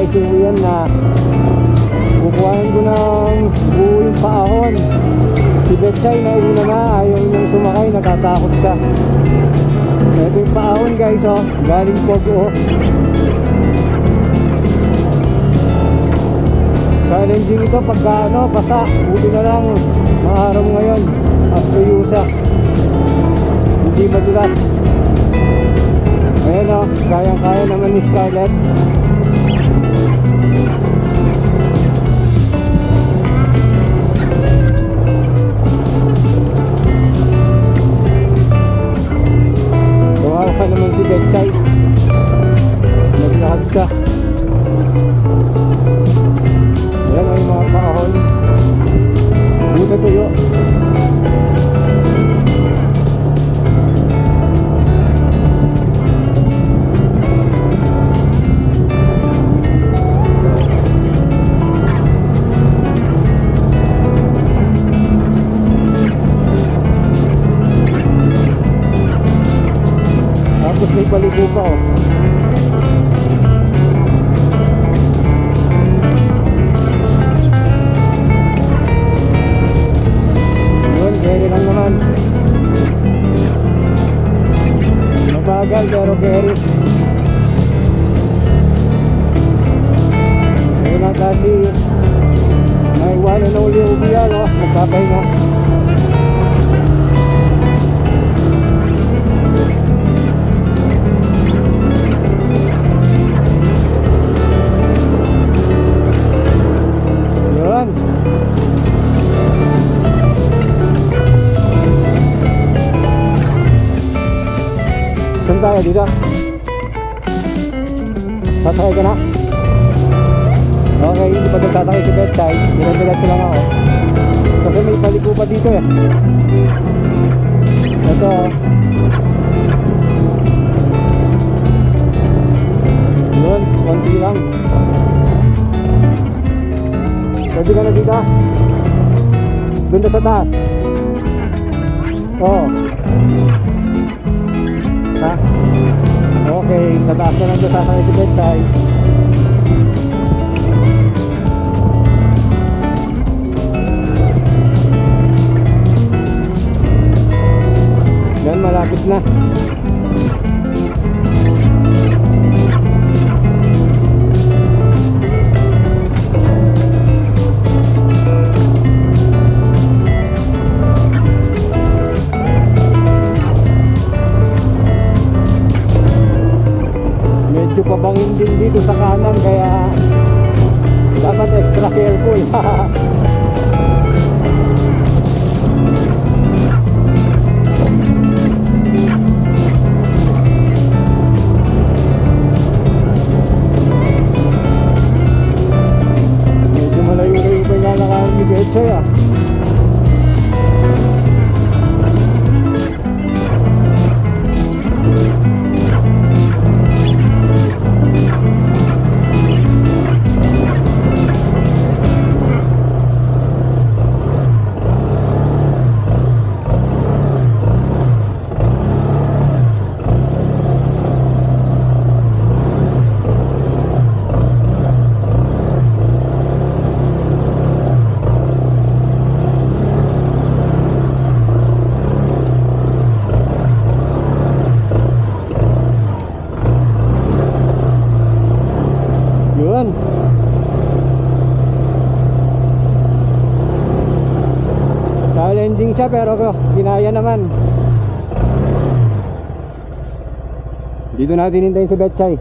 nakikisuwi yan na kukuhanan ko ng buong paahon. Si Betchay na una na, ayaw niyang sumakay, natatakot siya. Ito yung paahon guys, oh, galing Pogo. Challenging ito pagka basa. Buti na lang maaraw ngayon at tuyusa, hindi madulas. Ayan, oh, kayang kaya naman ni Scarlett. Tumawa naman si Betchay, naglakad siya. Ayan ay mga paahon, buta tuyo. Tapos may paligo pa, oh. Carry lang naman. Mabagal pero carry. Ayun lang kasi may one and only ubiyan, oh, nagpapahinga. Yun. Saan tayo dito? Sasakay ka na? Okay, hindi pa nagtatakay si Betchay. Diretso lang ako. Kasi may paliko pa dito eh. Ito. Yun, konti lang. Pwede ka na dito? Doon na sa taas. Oo. Ha? Okay, sa taas na lang ito sasakay si Betchay. Yan, malapit na. Medyo pabangin din dito sa kanan, kaya dapat extra careful. Medyo malayo-layo pa nga lang ni Betchay, ah. Yun. Challenging siya pero kinaya naman. Dito natin hintayin si Betchay.